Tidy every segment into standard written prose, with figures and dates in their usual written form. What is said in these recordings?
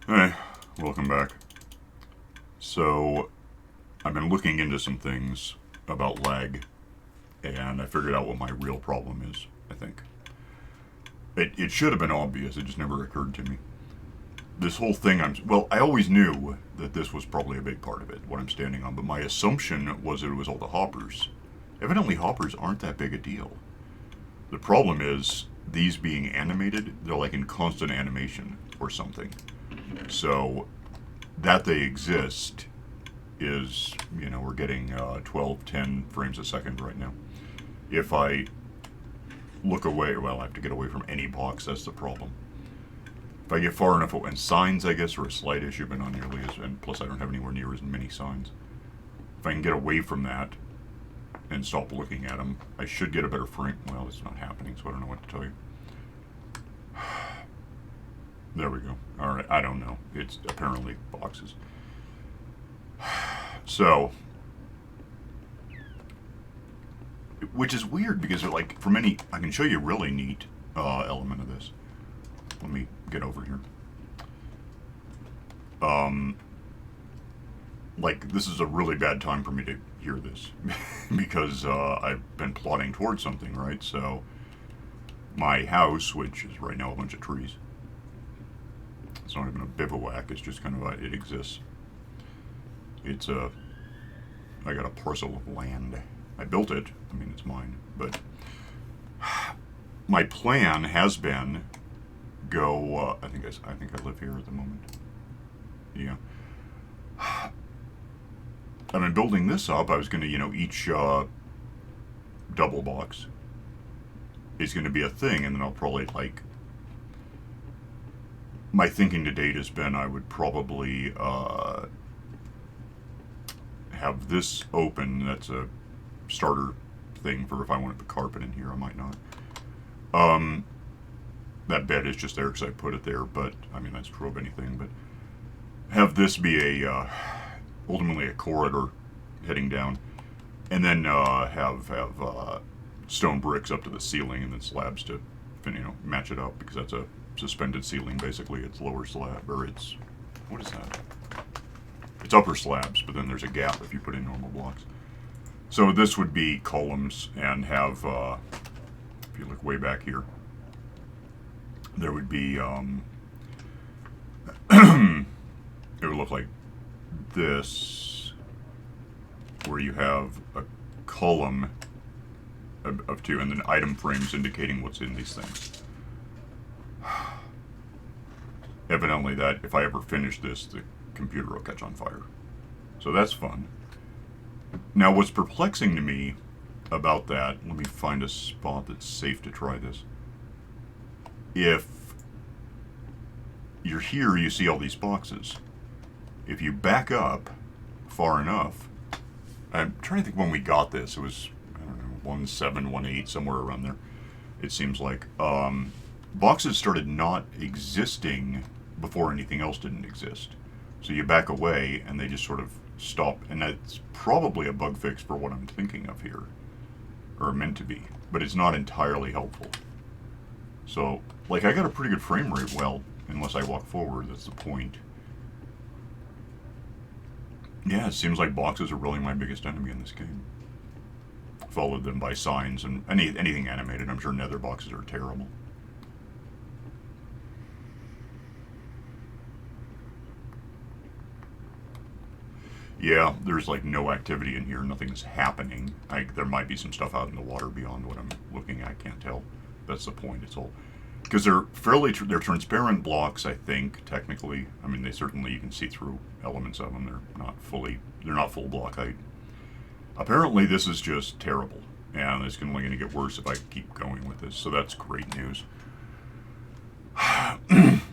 Hey, welcome back. So, I've been looking into some things about lag, and I figured out what my real problem is, I think. It should have been obvious, it just never occurred to me. This whole thing, I always knew that this was probably a big part of it, what I'm standing on, but my assumption was that it was all the hoppers. Evidently, hoppers aren't that big a deal. The problem is, these being animated, they're like in constant animation or something. So, that they exist is, we're getting 12, 10 frames a second right now. If I look away, well, I have to get away from any box, that's the problem. If I get far enough, and signs, I guess, are a slight issue, but not nearly as, and plus I don't have anywhere near as many signs. If I can get away from that and stop looking at them, I should get a better frame. Well, it's not happening, so I don't know what to tell you. There we go. Alright, I don't know. It's apparently boxes. So, which is weird because they're like, from any, I can show you a really neat element of this. Let me get over here. Like, this is a really bad time for me to hear this because I've been plodding towards something, right? So, my house, which is right now a bunch of trees, it's not even a bivouac, it's just kind of it exists. It's I got a parcel of land. I built it. I mean, it's mine. But my plan has been go. I think I live here at the moment. Yeah. I've been building this up. I was going to, each double box is going to be a thing, and then I'll probably like. My thinking to date has been I would probably have this open. That's a starter thing for if I want to put carpet in here. I might not. That bed is just there because I put it there, but I mean that's true of anything. But have this be a ultimately a corridor heading down, and then have stone bricks up to the ceiling, and then slabs to match it up because that's a suspended ceiling. Basically, it's lower slab or it's what is that? It's upper slabs, but then there's a gap if you put in normal blocks. So this would be columns and have, if you look way back here, there would be, it would look like this, where you have a column of two, and then item frames indicating what's in these things. Evidently that, if I ever finish this, the computer will catch on fire. So that's fun. Now what's perplexing to me about that, let me find a spot that's safe to try this. If you're here, you see all these boxes. If you back up far enough, I'm trying to think when we got this, it was, I don't know, 17, 18, somewhere around there, it seems like. Boxes started not existing before anything else didn't exist. So you back away and they just sort of stop, and that's probably a bug fix for what I'm thinking of here, or meant to be, but it's not entirely helpful. So, like, I got a pretty good frame rate, well, unless I walk forward, that's the point. Yeah, it seems like boxes are really my biggest enemy in this game. Followed them by signs and anything animated. I'm sure nether boxes are terrible. Yeah, there's like no activity in here. Nothing's happening. There might be some stuff out in the water beyond what I'm looking at. I can't tell. That's the point. It's all because they're they're transparent blocks. I think technically. I mean, they certainly you can see through elements of them. They're not full block height. Apparently, this is just terrible, and it's only going to get worse if I keep going with this. So that's great news.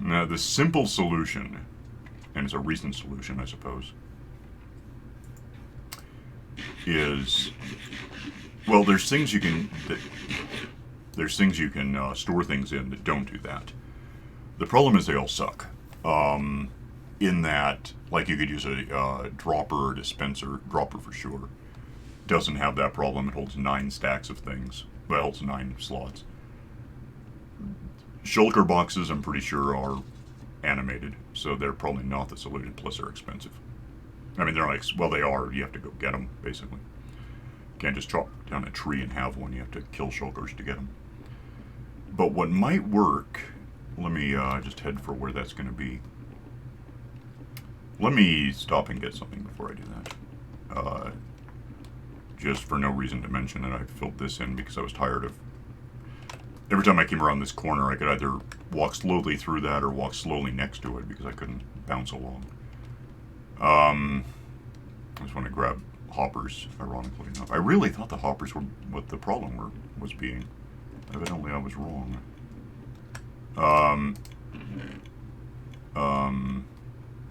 Now, the simple solution, and it's a recent solution, I suppose, is, well, there's things you can store things in that don't do that. The problem is they all suck. In that, like, you could use a dropper or dispenser. Dropper for sure doesn't have that problem. It holds 9 stacks of things. Well, it holds 9 slots. Shulker boxes, I'm pretty sure, are animated, so they're probably not the solution, plus they're expensive. I mean, they're like, well, they are. You have to go get them, basically. You can't just chop down a tree and have one. You have to kill shulkers to get them. But what might work, let me just head for where that's going to be. Let me stop and get something before I do that. Just for no reason to mention it, I filled this in because I was tired of... Every time I came around this corner, I could either walk slowly through that or walk slowly next to it because I couldn't bounce along. I just want to grab hoppers, ironically enough. I really thought the hoppers were what the problem was being. Evidently I was wrong.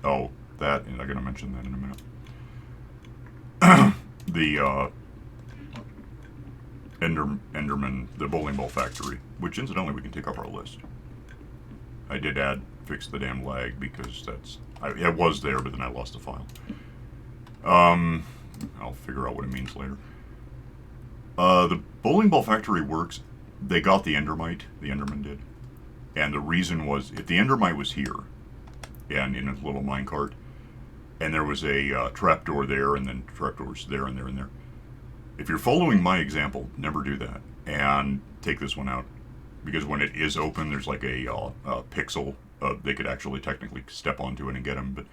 Oh, that, and I'm going to mention that in a minute. The, Enderman, the bowling ball factory, which incidentally we can take off our list. I did fix the damn lag because it was there, but then I lost the file. I'll figure out what it means later. The bowling ball factory works. They got the Endermite, the Enderman did. And the reason was, if the Endermite was here, and in a little minecart, and there was a trapdoor there, and then trapdoors there, and there, and there. If you're following my example, never do that. And take this one out. Because when it is open, there's like a pixel. They could actually technically step onto it and get them. But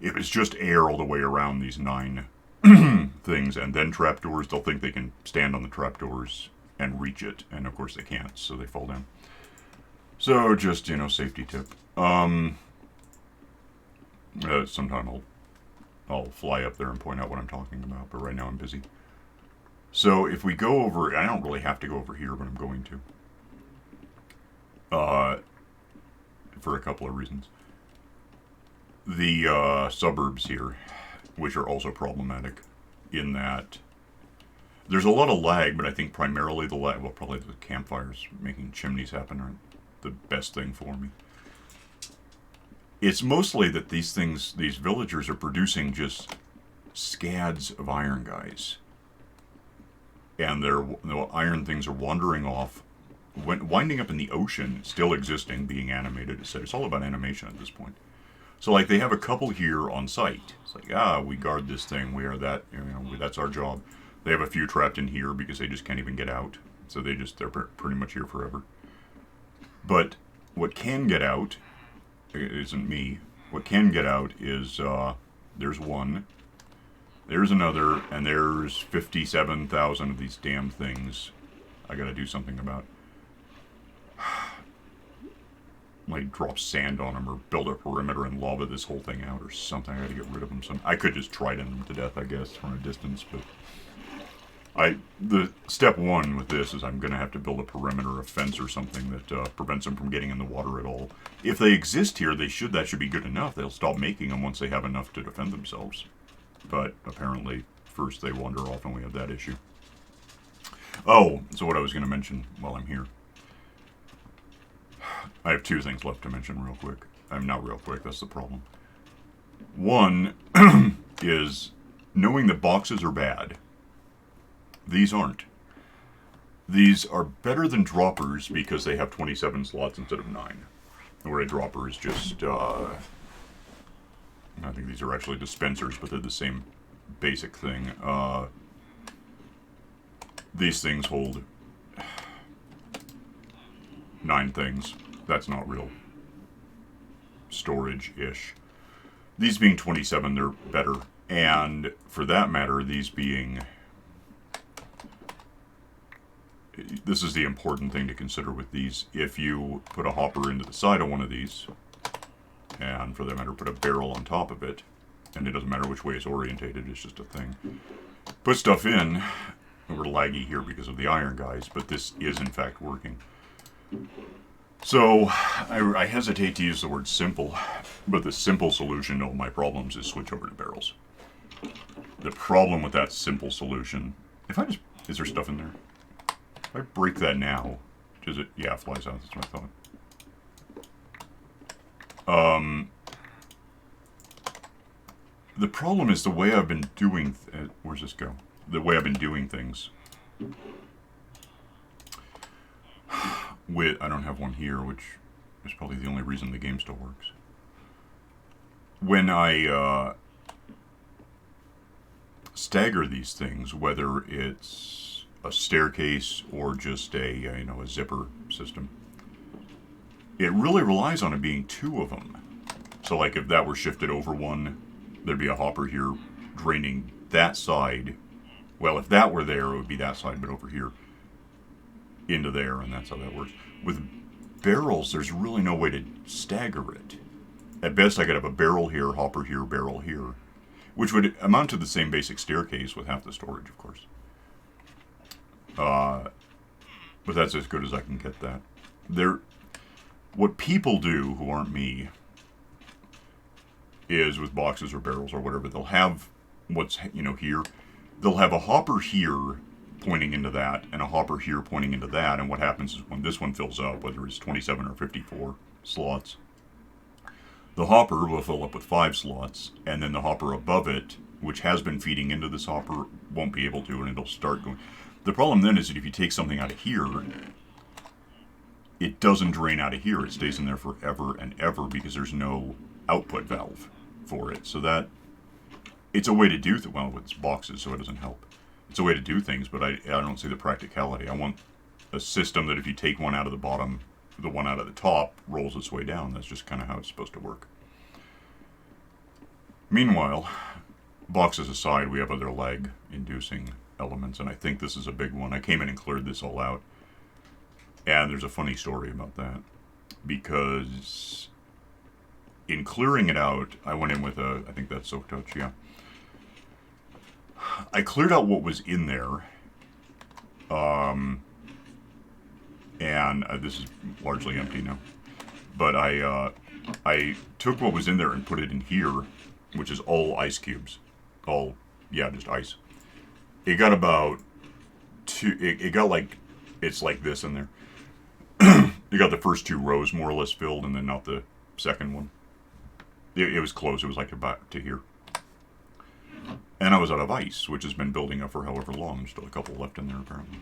if it's just air all the way around these 9 things, and then trapdoors, they'll think they can stand on the trapdoors and reach it. And of course they can't, so they fall down. So just, safety tip. Sometime I'll fly up there and point out what I'm talking about, but right now I'm busy. So if we go over, I don't really have to go over here, but I'm going to. For a couple of reasons. The suburbs here, which are also problematic, in that there's a lot of lag, but I think primarily the lag, well, probably the campfires making chimneys happen aren't the best thing for me. It's mostly that these villagers are producing just scads of iron guys. And the iron things are wandering off, winding up in the ocean, still existing, being animated. It's all about animation at this point. So, like, they have a couple here on site. It's like, we guard this thing. We are that, that's our job. They have a few trapped in here because they just can't even get out. So they're pretty much here forever. But what can get out, it isn't me. What can get out is, there's one, there's another, and there's 57,000 of these damn things I gotta do something about. Like, drop sand on them or build a perimeter and lava this whole thing out or something. I gotta get rid of them. I could just trident them to death, I guess, from a distance, but... The step one with this is I'm gonna have to build a perimeter, a fence or something that prevents them from getting in the water at all. If they exist here, that should be good enough. They'll stop making them once they have enough to defend themselves. But apparently, first they wander off and we have that issue. Oh, so what I was gonna mention while I'm here. I have 2 things left to mention real quick. Not real quick, that's the problem. One is knowing that boxes are bad. These aren't. These are better than droppers because they have 27 slots instead of 9. Where a dropper is just, I think these are actually dispensers, but they're the same basic thing. These things hold 9 things. That's not real storage-ish. These being 27, they're better. And for that matter, these being... This is the important thing to consider with these. If you put a hopper into the side of one of these, and for that matter put a barrel on top of it, and it doesn't matter which way it's orientated, it's just a thing. Put stuff in. We're laggy here because of the iron guys, but this is in fact working. So, I hesitate to use the word simple, but the simple solution to all my problems is switch over to barrels. The problem with that simple solution, is there stuff in there? If I break that now, does it, yeah, it flies out, that's what I thought. The problem is the way I've been doing, where's this go? The way I've been doing things. I don't have one here, which It's probably the only reason the game still works. When I stagger these things, whether it's a staircase or just a a zipper system, it really relies on it being two of them. So like if that were shifted over one, there'd be a hopper here draining that side. Well, if that were there, it would be that side, but over here into there, and that's how that works. With barrels, there's really no way to stagger it. At best, I could have a barrel here, hopper here, barrel here, which would amount to the same basic staircase with half the storage, of course. But that's as good as I can get that. What people do who aren't me is with boxes or barrels or whatever, they'll have what's here. They'll have a hopper here pointing into that and a hopper here pointing into that, and what happens is when this one fills up, whether it's 27 or 54 slots, the hopper will fill up with 5 slots, and then the hopper above it, which has been feeding into this hopper, won't be able to, and it'll start going. The problem then is that if you take something out of here, it doesn't drain out of here. It stays in there forever and ever because there's no output valve for it. So that it's a way to do well, it's boxes, so it doesn't help. It's a way to do things, but I don't see the practicality. I want a system that if you take one out of the bottom, the one out of the top rolls its way down. That's just kind of how it's supposed to work. Meanwhile, boxes aside, we have other lag-inducing elements, and I think this is a big one. I came in and cleared this all out, and there's a funny story about that, because in clearing it out, I went in with I think that's Soak Touch, yeah. I cleared out what was in there, and this is largely empty now, but I took what was in there and put it in here, which is all ice cubes, just ice. It got about it got like, it's like this in there. You got the first 2 rows more or less filled, and then not the second one. It was close. It was like about to here. And I was out of ice, which has been building up for however long. There's still a couple left in there, apparently.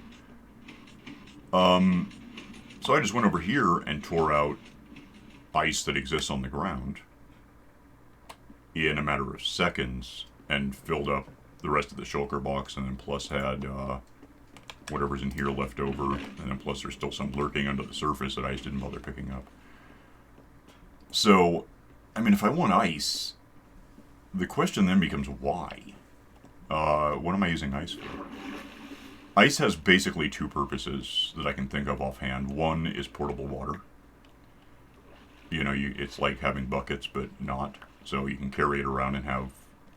So I just went over here and tore out ice that exists on the ground in a matter of seconds and filled up the rest of the shulker box, and then plus had whatever's in here left over, and then plus there's still some lurking under the surface that ice didn't bother picking up. So, I mean, if I want ice, the question then becomes why? What am I using ice for? Ice has basically 2 purposes that I can think of offhand. One is portable water. It's like having buckets, but not. So you can carry it around and have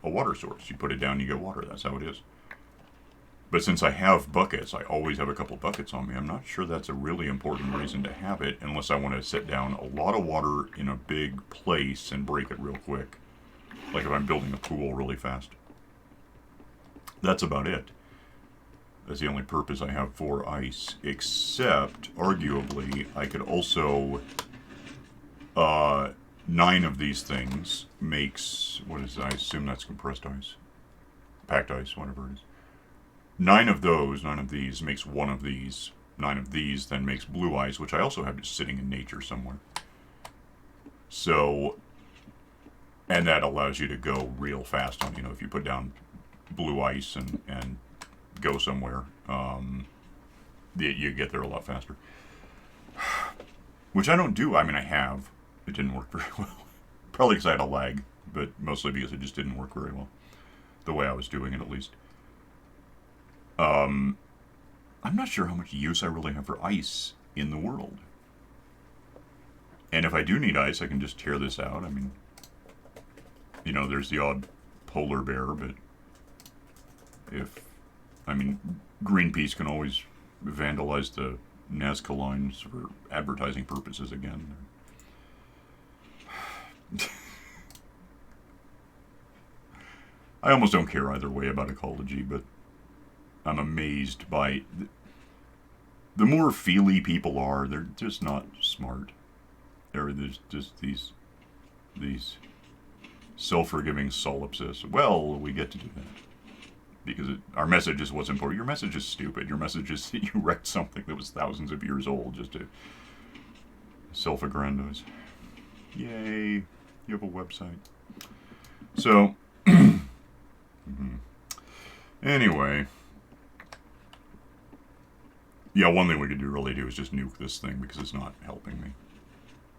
a water source. You put it down, you get water. That's how it is. But since I have buckets, I always have a couple buckets on me. I'm not sure that's a really important reason to have it, unless I want to set down a lot of water in a big place and break it real quick. Like if I'm building a pool really fast. That's about it. That's the only purpose I have for ice, except, arguably, I could also, 9 of these things makes, what is that? I assume that's compressed ice. Packed ice, whatever it is. 9 of these makes 1 of these. 9 of these then makes blue ice, which I also have just sitting in nature somewhere. So, and that allows you to go real fast on, if you put down blue ice and go somewhere, you get there a lot faster. Which I don't do. I mean, I have. It didn't work very well. Probably because I had a lag, but mostly because it just didn't work very well. The way I was doing it, at least. I'm not sure how much use I really have for ice in the world. And if I do need ice, I can just tear this out. I mean, there's the odd polar bear, but Greenpeace can always vandalize the Nazca lines for advertising purposes again. I almost don't care either way about ecology, but I'm amazed by the more feely people are. They're just not smart. There's just these self-forgiving solipsists. Well, we get to do that because our message is what's important. Your message is stupid. Your message is that you wrecked something that was thousands of years old just to Self-aggrandize. Yay, you have a website. So, anyway, yeah, one thing we could really do is just nuke this thing because it's not helping me.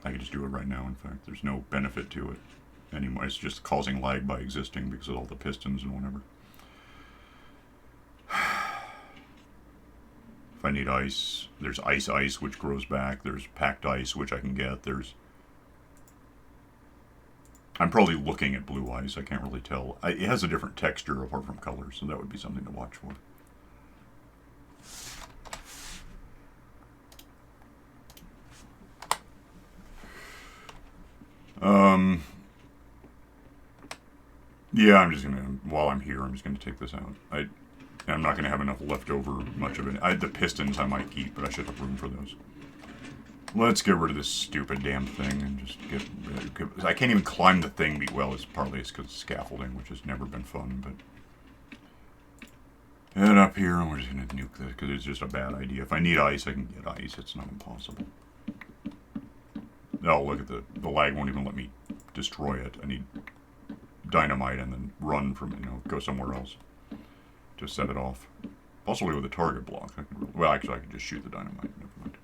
I could just do it right now, in fact. There's no benefit to it anymore. It's just causing lag by existing because of all the pistons and whatever. If I need ice, there's ice, which grows back. There's packed ice, which I can get. I'm probably looking at blue ice. I can't really tell. It has a different texture apart from color, so that would be something to watch for. Yeah, I'm just gonna, while I'm here, I'm just gonna take this out. I'm not gonna have enough left over, much of it. The pistons I might keep, but I should have room for those. Let's get rid of this stupid damn thing and just get. I can't even climb the thing. Well, it's partly because of scaffolding, which has never been fun. But head up here, and we're just gonna nuke this because it's just a bad idea. If I need ice, I can get ice. It's not impossible. Oh, look at the lag won't even let me destroy it. I need dynamite and then run from it. Go somewhere else to set it off. Possibly with a target block. Well, actually, I could just shoot the dynamite. Never mind.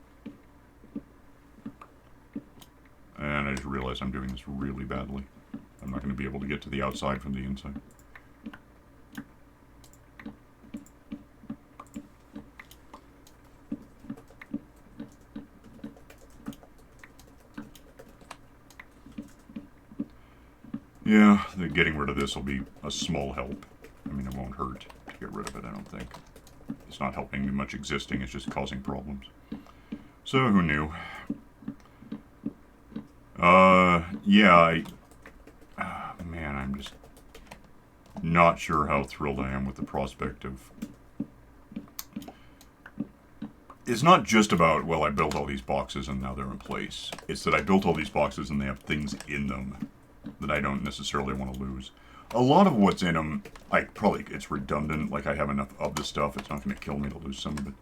And I just realized I'm doing this really badly. I'm not going to be able to get to the outside from the inside. Yeah, getting rid of this will be a small help. I mean, it won't hurt to get rid of it, I don't think. It's not helping me much existing, it's just causing problems. So, who knew? Yeah, man, I'm just not sure how thrilled I am with the prospect of... It's not just about, well, I built all these boxes and now they're in place. It's that I built all these boxes and they have things in them that I don't necessarily want to lose. A lot of what's in them, it's redundant, like I have enough of the stuff, it's not going to kill me to lose some of it.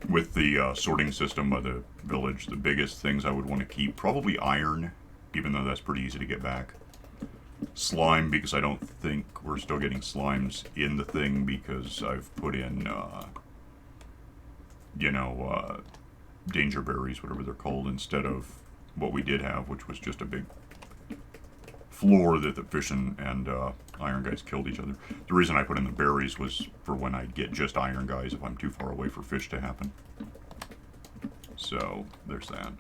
With the sorting system of the village, the biggest things I would want to keep, probably iron, even though that's pretty easy to get back. Slime, because I don't think we're still getting slimes in the thing, because I've put in, danger berries, whatever they're called, instead of what we did have, which was just a big floor that the fish and iron guys killed each other. The reason I put in the berries was for when I get just iron guys if I'm too far away for fish to happen. So, there's that.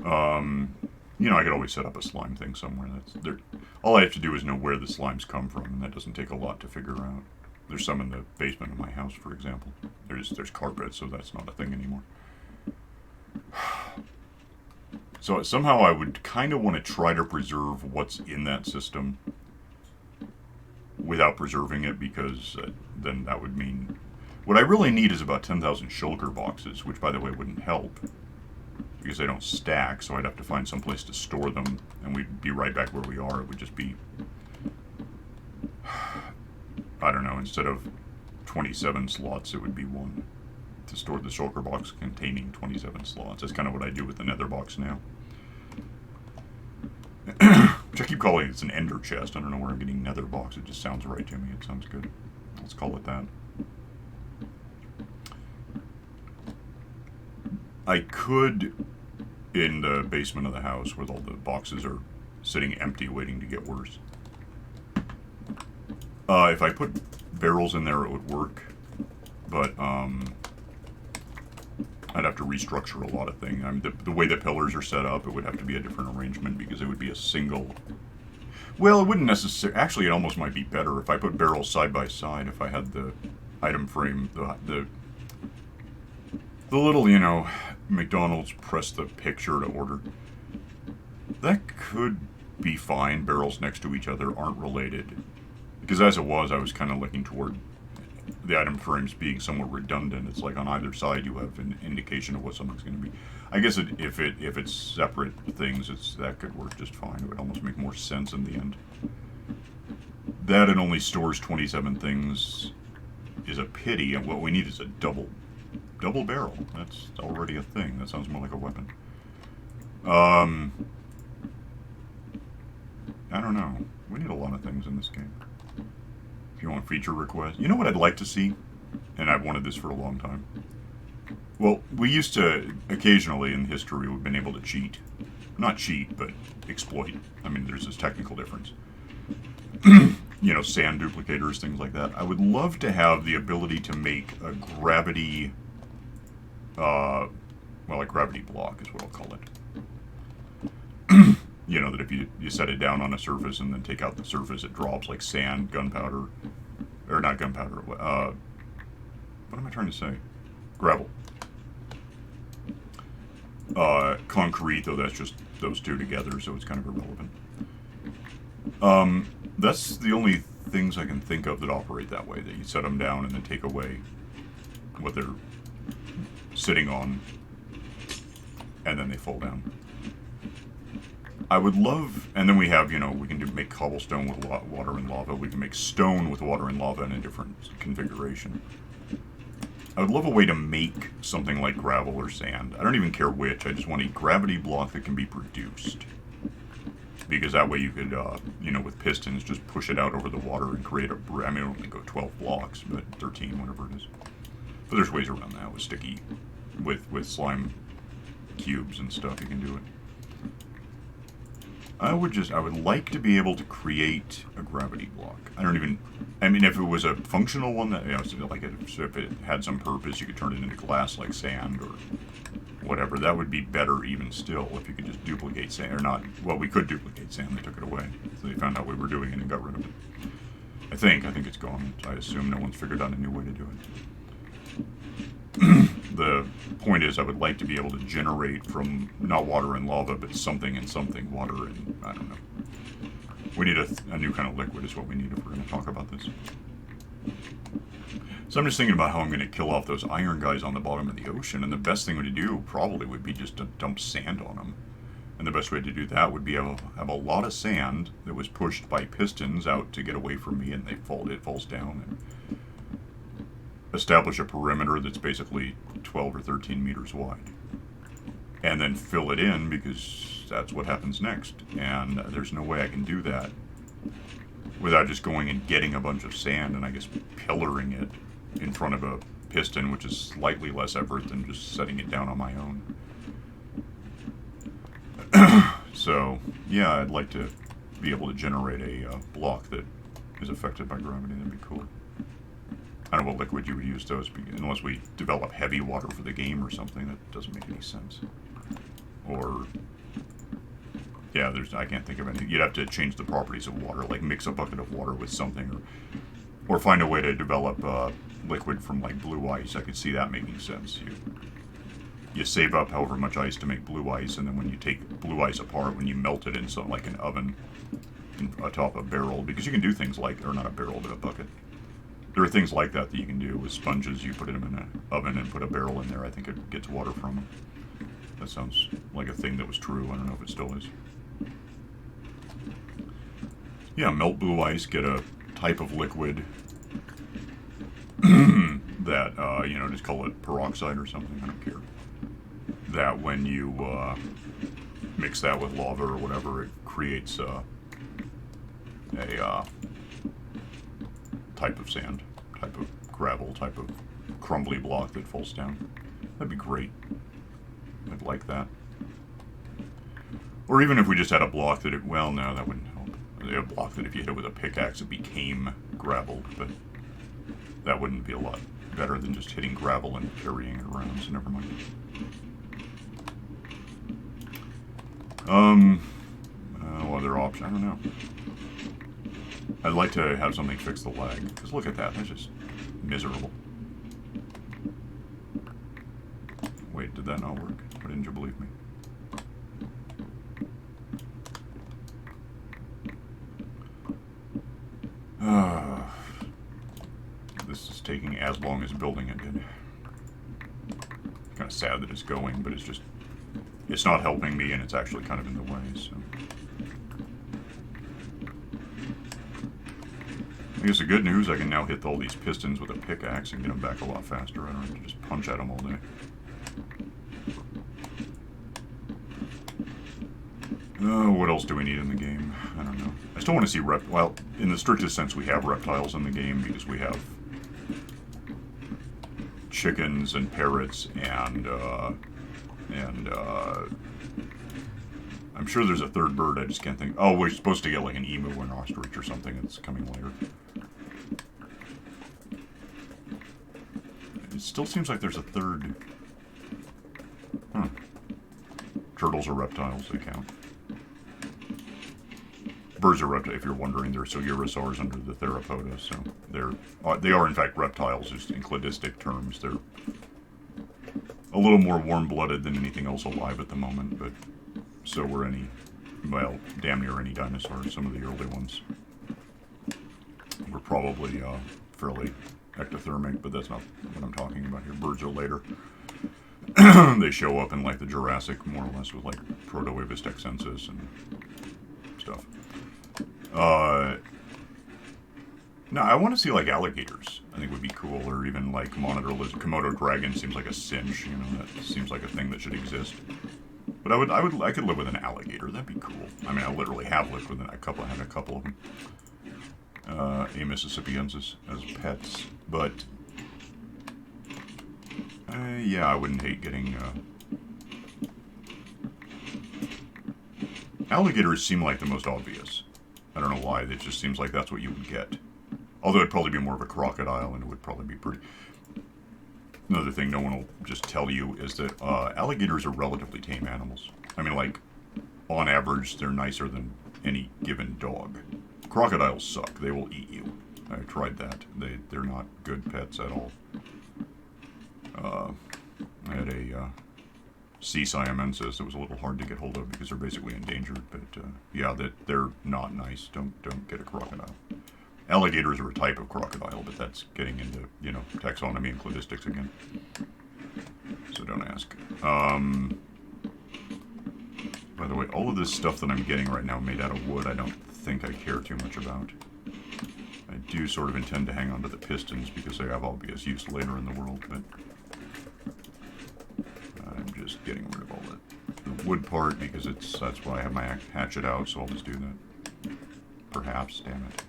I could always set up a slime thing somewhere. All I have to do is know where the slimes come from, and that doesn't take a lot to figure out. There's some in the basement of my house, for example. There's carpet, so that's not a thing anymore. So somehow I would kind of want to try to preserve what's in that system without preserving it, because then that would mean... What I really need is about 10,000 shulker boxes, which, by the way, wouldn't help, because they don't stack, so I'd have to find some place to store them, and we'd be right back where we are. It would just be... I don't know, instead of 27 slots, it would be one to store the shulker box containing 27 slots. That's kind of what I do with the nether box now. Which I keep calling it's an ender chest. I don't know where I'm getting nether box. It just sounds right to me. It sounds good. Let's call it that. I could, in the basement of the house, where all the boxes are sitting empty waiting to get worse. If I put barrels in there, it would work. But, I'd have to restructure a lot of things. I mean, the way the pillars are set up, it would have to be a different arrangement because it would be a single... Well, it wouldn't necessarily... Actually, it almost might be better if I put barrels side by side, if I had the item frame, the little, McDonald's press the picture to order. That could be fine. Barrels next to each other aren't related. Because as it was, I was kind of looking toward the item frames being somewhat redundant. It's like on either side you have an indication of what something's going to be. I guess if it's separate things, that could work just fine. It would almost make more sense in the end. That it only stores 27 things is a pity, and what we need is a double double barrel. That's already a thing. That sounds more like a weapon. I don't know. We need a lot of things in this game. If you want feature requests. You know what I'd like to see? And I've wanted this for a long time. Well, we used to, occasionally in history, we've been able to cheat. Not cheat, but exploit. I mean, there's this technical difference. You know, sand duplicators, things like that. I would love to have the ability to make a gravity, well, a gravity block is what I'll call it. You know, that if you set it down on a surface and then take out the surface, it drops like sand, gunpowder, or not gunpowder, what am I trying to say? Gravel. Concrete, though that's just those two together, so it's kind of irrelevant. That's the only things I can think of that operate that way, that you set them down and then take away what they're sitting on, and then they fall down. I would love, and then we have, you know, we can make cobblestone with water and lava. We can make stone with water and lava in a different configuration. I would love a way to make something like gravel or sand. I don't even care which. I just want a gravity block that can be produced. Because that way you could, you know, with pistons, just push it out over the water and create a... I mean, it only go 12 blocks, but 13, whatever it is. But there's ways around that with sticky... With slime cubes and stuff, you can do it. I would like to be able to create a gravity block. I mean, if it was a functional one, that, you know, so like if it had some purpose, you could turn it into glass like sand or whatever. That would be better even still if you could just duplicate sand, or not. Well, we could duplicate sand. They took it away. So they found out we were doing it and got rid of it. I think it's gone. I assume no one's figured out a new way to do it. The point is, I would like to be able to generate from not water and lava, but something and something, water and, I don't know. We need a new kind of liquid is what we need if we're going to talk about this. So I'm just thinking about how I'm going to kill off those iron guys on the bottom of the ocean, and the best thing to do probably would be just to dump sand on them. And the best way to do that would be have a lot of sand that was pushed by pistons out to get away from me, and it falls down, and establish a perimeter that's basically 12 or 13 meters wide. And then fill it in, because that's what happens next. And there's no way I can do that without just going and getting a bunch of sand and I guess pillaring it in front of a piston, which is slightly less effort than just setting it down on my own. So, yeah, I'd like to be able to generate a block that is affected by gravity. That'd be cool. I don't know what liquid you would use those, unless we develop heavy water for the game or something. That doesn't make any sense. Or, yeah, I can't think of any. You'd have to change the properties of water, like mix a bucket of water with something, or find a way to develop liquid from like blue ice. I could see that making sense. You save up however much ice to make blue ice, and then when you take blue ice apart, when you melt it in something like an oven, atop a barrel, because you can do things like, or not a barrel, but a bucket. There are things like that you can do with sponges. You put them in an oven and put a barrel in there. I think it gets water from them. That sounds like a thing that was true. I don't know if it still is. Yeah, melt blue ice, get a type of liquid that, you know, just call it peroxide or something. I don't care. That when you mix that with lava or whatever, it creates a type of sand, type of gravel, type of crumbly block that falls down. That'd be great. I'd like that. Or even if we just had a block that well, no, that wouldn't help. A block that if you hit it with a pickaxe, it became gravel, but that wouldn't be a lot better than just hitting gravel and carrying it around, so never mind. Other option, I don't know. I'd like to have something fix the lag, because look at that, that's just miserable. Wait, did that not work? Why didn't you believe me? This is taking as long as building it did. Kind of sad that it's going, but it's not helping me, and it's actually kind of in the way, so. I guess the good news, I can now hit all these pistons with a pickaxe and get them back a lot faster. I don't have to just punch at them all day. What else do we need in the game? I don't know. I still want to see well, in the strictest sense, we have reptiles in the game because we have chickens and parrots and I'm sure there's a third bird. I just can't think. Oh, we're supposed to get like an emu or an ostrich or something. It's coming later. It still seems like there's a third. Huh. Turtles are reptiles. They count. Birds are reptiles. If you're wondering, they're Sugirosaurs under the Theropoda. So they are in fact reptiles, just in cladistic terms. They're a little more warm-blooded than anything else alive at the moment, but so were well, damn near any dinosaurs. Some of the early ones were probably fairly ectothermic, but that's not what I'm talking about here. Birds are later. They show up in like the Jurassic, more or less, with like Proto-Ibis texensis and stuff. No, I want to see like alligators. I think would be cool, or even like monitor lizard. Komodo dragon seems like a cinch. You know, that seems like a thing that should exist. But I could live with an alligator. That'd be cool. I mean, I literally have lived with I had a couple of them. A Mississippiensis as pets, but yeah, I wouldn't hate getting. Alligators seem like the most obvious. I don't know why. It just seems like that's what you would get. Although it'd probably be more of a crocodile, and it would probably be pretty. Another thing no one will just tell you is that alligators are relatively tame animals. I mean, like, on average, they're nicer than any given dog. Crocodiles suck. They will eat you. I tried that. They're not good pets at all. I had a C. siamensis that was a little hard to get hold of because they're basically endangered. But yeah, they're not nice. Don't get a crocodile. Alligators are a type of crocodile, but that's getting into, you know, taxonomy and cladistics again. So don't ask. By the way, all of this stuff that I'm getting right now made out of wood, I don't think I care too much about. I do sort of intend to hang on to the pistons because they have obvious use later in the world, but I'm just getting rid of all the wood part because that's why I have my hatchet out, so I'll just do that. Perhaps, damn it.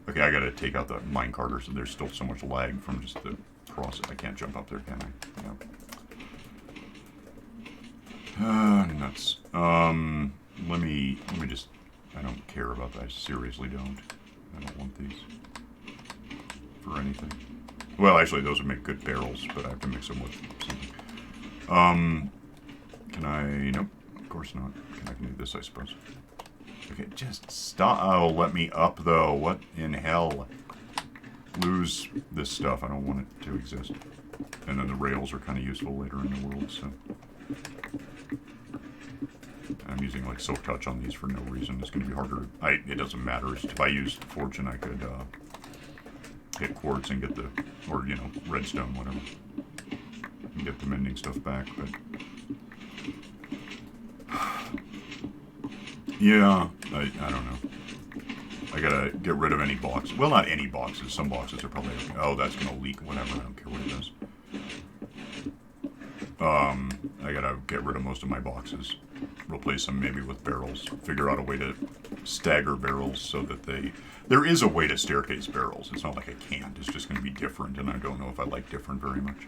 Okay, I gotta take out the minecart, so there's still so much lag from just the process. I can't jump up there, can I? Yep. Nuts. Let me just. I don't care about that. I seriously don't. I don't want these for anything. Well, actually, those would make good barrels, but I have to mix them with something. Can I? Nope. Of course not. I can do this, I suppose. Okay, just stop. Oh, let me up, though. What in hell? Lose this stuff. I don't want it to exist. And then the rails are kind of useful later in the world, so. I'm using, like, Silk Touch on these for no reason. It's going to be harder. It doesn't matter. If I used Fortune, I could hit quartz and get or, you know, redstone, whatever. And get the mending stuff back, but. Yeah, I don't know. I gotta get rid of any box. Well, not any boxes. Some boxes are probably like, oh, that's gonna leak, whatever. I don't care what it does. I gotta get rid of most of my boxes. Replace them maybe with barrels. Figure out a way to stagger barrels so that there is a way to staircase barrels. It's not like I can't. It's just gonna be different, and I don't know if I like different very much.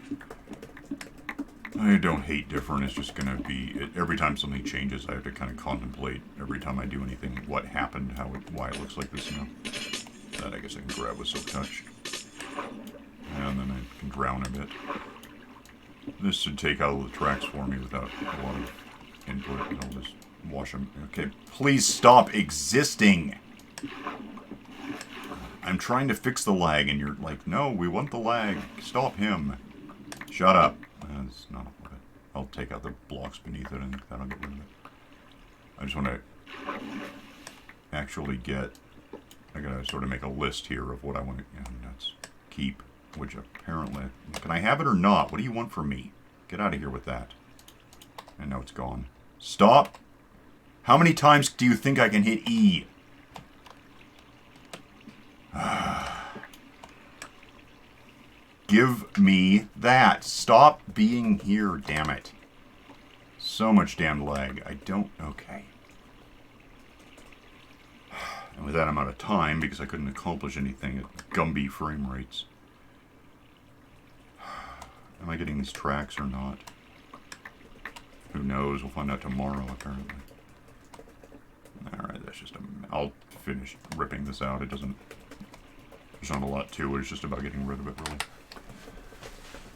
I don't hate different. It's just going to be every time something changes, I have to kind of contemplate every time I do anything what happened, why it looks like this now. That I guess I can grab with Silk Touch, and then I can drown a bit. This should take out all the tracks for me without a lot of input. I'll just wash them. Okay, please stop existing. I'm trying to fix the lag, and you're like, no, we want the lag. Stop him. Shut up. That's not worth it. I'll take out the blocks beneath it and that'll get rid of it. I just want to actually I gotta sort of make a list here of what I want to, nuts. Keep, which apparently, can I have it or not? What do you want from me? Get out of here with that. And now it's gone. Stop! How many times do you think I can hit E? Give me that. Stop being here, damn it. So much damn lag. I don't... Okay. And with that, I'm out of time because I couldn't accomplish anything at Gumby frame rates. Am I getting these tracks or not? Who knows? We'll find out tomorrow, apparently. Alright, that's just a... I'll finish ripping this out. It doesn't... There's not a lot to it. It's just about getting rid of it, really.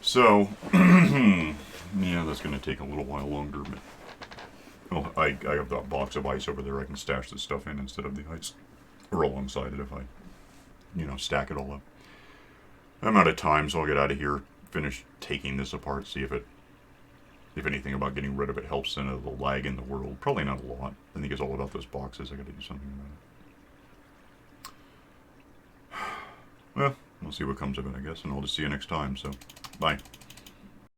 So, yeah, that's going to take a little while longer, but... Well, I have that box of ice over there I can stash this stuff in instead of the ice. Or alongside it if I, you know, stack it all up. I'm out of time, so I'll get out of here, finish taking this apart, see if anything about getting rid of it helps in the lag in the world. Probably not a lot. I think it's all about those boxes. I gotta do something about it. Well, we'll see what comes of it, I guess, and I'll just see you next time, so bye.